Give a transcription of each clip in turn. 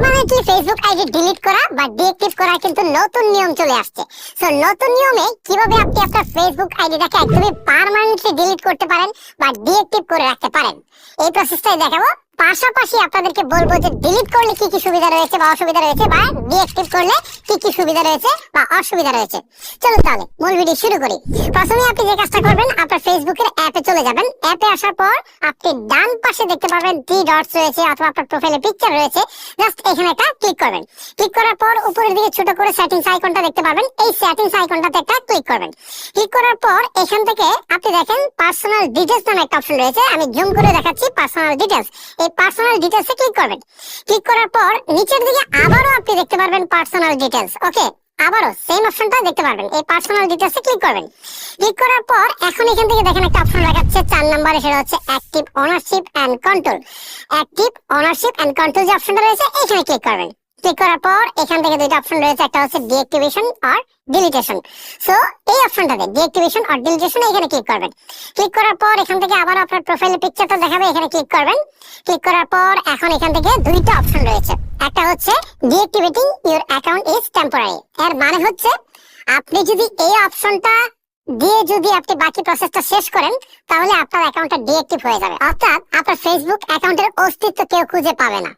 Permanently Facebook ID delete করা বা deactive করা কিন্তু নতুন নিয়ম চলে আসছে। সো নতুন নিয়মে কিভাবে আপনি আপনার ফেসবুক আইডিটাকে একদমই পার্মানেন্টলি ডিলিট করতে পারেন বা ডিএক্টিভ করে রাখতে পারেন, এই প্রসেসটাই দেখাবো। পাশাপাশি আপনাদেরকে বলবো যে ডিলিট করলে কি কি সুবিধা রয়েছে বা অসুবিধা রয়েছে, বা ডিএক্টিভ করলে কি কি সুবিধা রয়েছে বা অসুবিধা রয়েছে। চলুন তাহলে মূল ভিডিও শুরু করি। প্রথমে আপনি যে কাজটা করবেন, আপনার ফেসবুকের অ্যাপে চলে যাবেন। অ্যাপে আসার পর আপনি ডান পাশে দেখতে পাবেন 3 ডটস রয়েছে অথবা আপনার প্রোফাইলে পিকচার রয়েছে। জাস্ট এখানে একটা ক্লিক করবেন। ক্লিক করার পর উপরের দিকে ছোট করে সেটিংস আইকনটা দেখতে পাবেন। এই সেটিংস আইকনটাতে একটা ক্লিক করবেন। ক্লিক করার পর এখান থেকে আপনি দেখেন পার্সোনাল ডিটেইলস নামে একটা অপশন রয়েছে। আমি জুম করে দেখাচ্ছি পার্সোনাল ডিটেইলস। এই পার্সোনাল ডিটেইলসে ক্লিক করবেন। ক্লিক করার পর নিচের দিকে আবারও আপনি দেখতে পারবেন পার্সোনাল ডিটেইলস। ওকে, আবারও সেম অপশনটা দেখতে পারবেন। এই পার্সোনাল ডিটেইলসে ক্লিক করবেন। ক্লিক করার পর এখন এখান থেকে দেখেন একটা অপশন দেখাচ্ছে 4 নম্বরে, সেটা হচ্ছে active ownership and control. Active ownership and control যে অপশনটা রয়েছে এখানে ক্লিক করবেন। ক্লিক করার পর এখান থেকে দুইটা অপশন রয়েছে, একটা হচ্ছে ডিঅ্যাক্টিভেশন আর ডিলিটেশন। সো এই অপশনটাতে ডিঅ্যাক্টিভেশন আর ডিলিটেশন এখানে ক্লিক করবেন। ক্লিক করার পর এখান থেকে আবার আপনার প্রোফাইলের পিকচারটা দেখাবে, এখানে ক্লিক করবেন। ক্লিক করার পর এখন এখান থেকে দুইটা অপশন রয়েছে, একটা হচ্ছে ডিঅ্যাক্টিভেটিং ইওর অ্যাকাউন্ট ইজ টেম্পোরারি। এর মানে হচ্ছে আপনি যদি এই অপশনটা দিয়ে যদি আপনি বাকি প্রসেসটা শেষ করেন তাহলে আপনার অ্যাকাউন্টটা ডিঅ্যাক্টিভ হয়ে যাবে, অর্থাৎ আপনার ফেসবুক অ্যাকাউন্টের অস্তিত্ব কেউ খুঁজে পাবে না।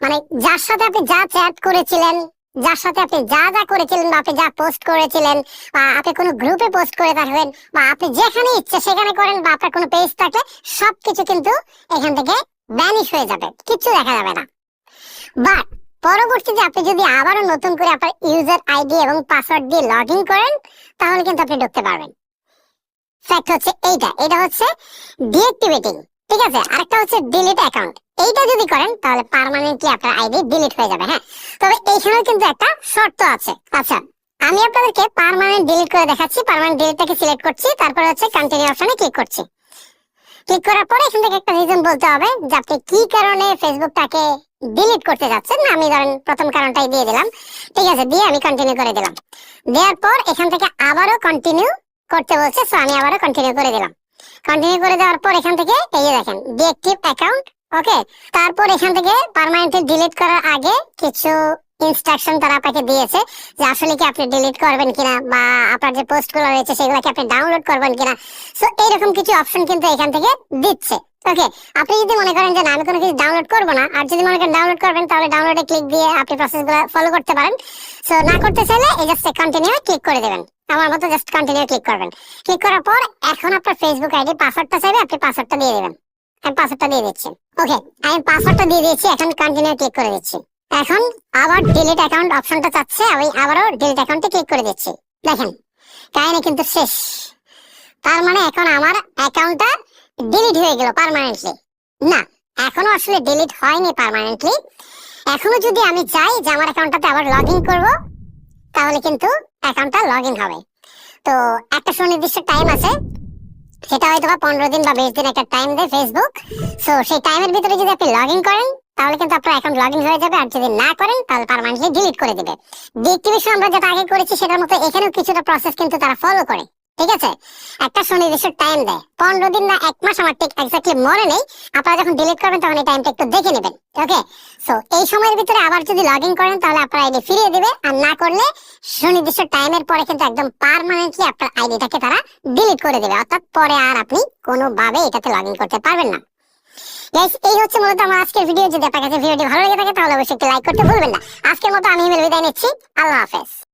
মানে যার সাথে আপনি যা চ্যাট করেছিলেন, যার সাথে আপনি যা যা করেছিলেন, বা আপনি যা পোস্ট করেছিলেন, বা আপনি কোনো গ্রুপে পোস্ট করে থাকবেন, বা আপনি যেখানে ইচ্ছে সেখানে করেন, বা আপনার কোনো পেজ থাকলে সবকিছু কিন্তু এখান থেকে ভ্যানিশ হয়ে যাবে, কিচ্ছু দেখা যাবে না। বাট পরবর্তীতে আপনি যদি আবারও নতুন করে আপনার ইউজার আইডি এবং পাসওয়ার্ড দিয়ে লগ ইন করেন তাহলে কিন্তু আপনি ঢুকতে পারবেন। ফ্যাক্ট হচ্ছে এটা হচ্ছে ডিঅ্যাক্টিভেটিং, ঠিক আছে। আরেকটা হচ্ছে ডিলিট অ্যাকাউন্ট। এইটা যদি করেন তাহলে পার্মানেন্টলি আপনার আইডি ডিলিট হয়ে যাবে। হ্যাঁ, তবে এইখানেও কিন্তু একটা শর্ত আছে। আচ্ছা, আমি আপনাদেরকে পার্মানেন্ট ডিলিট করে দেখাচ্ছি। পার্মানেন্ট ডিলিটটাকে সিলেক্ট করছি, তারপরে হচ্ছে কন্টিনিউ অপশনে ক্লিক করছি। ক্লিক করার পরে এখান থেকে একটা রিজন বলতে হবে যে আপনি কি কারণে ফেসবুকটাকে ডিলিট করতে যাচ্ছেন। আমি ধরেন প্রথম কারণটাই দিয়ে দিলাম, ঠিক আছে, দিয়ে আমি কন্টিনিউ করে দিলাম। দেওয়ার পর এখান থেকে আবারও কন্টিনিউ করতে বলছে, সো আমি আবারও কন্টিনিউ করে দিলাম। কন্টিনিউ করে দেওয়ার পর এখান থেকে এই যে দেখেন ডিঅ্যাক্টিভ অ্যাকাউন্ট। ওকে, তারপর এখান থেকে পার্মানেন্টলি ডিলিট করার আগে কিছু ইনস্ট্রাকশন তারা আপনাকে দিয়েছে যে আসলে কি আপনি ডিলিট করবেন কিনা, বা আপনার যে পোস্টগুলো রয়েছে সেগুলোকে আপনি ডাউনলোড করবেন কিনা। সো এইরকম কিছু অপশন কিন্তু এখান থেকে দিচ্ছে। ওকে, আপনি যদি মনে করেন যে না আমি কোনো কিছু ডাউনলোড করবো না, আর যদি মনে করেন ডাউনলোড করবেন তাহলে ডাউনলোডে ক্লিক দিয়ে আপনি প্রসেসগুলো ফলো করতে পারেন। সো না করতে চাইলে এই জাস্ট কন্টিনিউ ক্লিক করে দেবেন, আমার মতো জাস্ট কন্টিনিউ ক্লিক করবেন। ক্লিক করার পর এখন আপনার ফেসবুক আইডি পাসওয়ার্ডটা চাইবে, আপনি পাসওয়ার্ডটা দিয়ে দেবেন। আমি পাসওয়ার্ডটা দিয়ে দিচ্ছি। ওকে, আমি পাসওয়ার্ডটা দিয়ে দিয়েছি, এখন কন্টিনিউ ক্লিক করে দিচ্ছি। এখন আবার ডিলিট অ্যাকাউন্ট অপশনটা চাচ্ছে, আমি আবারও ডিলিট অ্যাকাউন্টে ক্লিক করে দিচ্ছি। দেখেন কাহিনী কিন্তু শেষ। তার মানে এখন আমার অ্যাকাউন্টটা ডিলিট হয়ে গেল পার্মানেন্টলি। না, এখনো আসলে ডিলিট হয়নি পার্মানেন্টলি। এখনো যদি আমি চাই যে আমার অ্যাকাউন্টটাতে আবার লগ ইন করবো তাহলে কিন্তু অ্যাকাউন্টটা লগ ইন হবে। তো একটা সুনির্দিষ্ট টাইম আছে, সেটা হয়তো বা 15 দিন বা 20 দিন একটা টাইম দেয় ফেসবুক। সো সেই টাইমের ভিতরে যদি আপনি লগ ইন করেন তাহলে কিন্তু আপনার অ্যাকাউন্ট লগ ইন হয়ে যাবে, আর যদি না করেন তাহলে পার্মানেন্টলি ডিলিট করে দিবে। ডিঅ্যাক্টিভেশন আমরা যেটা আগে করেছি সেটার মতো এখানেও কিছুটা প্রসেস কিন্তু তারা ফলো করে, ঠিক আছে। একটা সুনির্দিষ্ট টাইম দেয়, 15 দিন না 1 মাস, আমার ঠিক এক্স্যাক্টলি মনে নেই। আপনারা যখন ডিলিট করবেন তখন এই টাইমটা একটু দেখে নেবেন। ওকে, সো এই সময়ের ভিতরে আবার যদি লগ ইন করেন তাহলে আপনার আইডি ফিরিয়ে দিবে, আর না করলে সুনির্দিষ্ট টাইমের পরে কিন্তু একদম পার্মানেন্টলি আপনার আইডিটাকে তারা ডিলিট করে দিবে, অর্থাৎ পরে আর আপনি কোনোভাবে এটাতে লগ ইন করতে পারবেন না। গাইস, এই হচ্ছে মূলত আমার আজকের ভিডিও। যদি আপনার কাছে ভিডিওটি ভালো লেগে থাকে তাহলে অবশ্যই একটি লাইক করতে ভুলবেন না। আজকের মতো আমি বিদায় নিচ্ছি। আল্লাহ হাফেজ।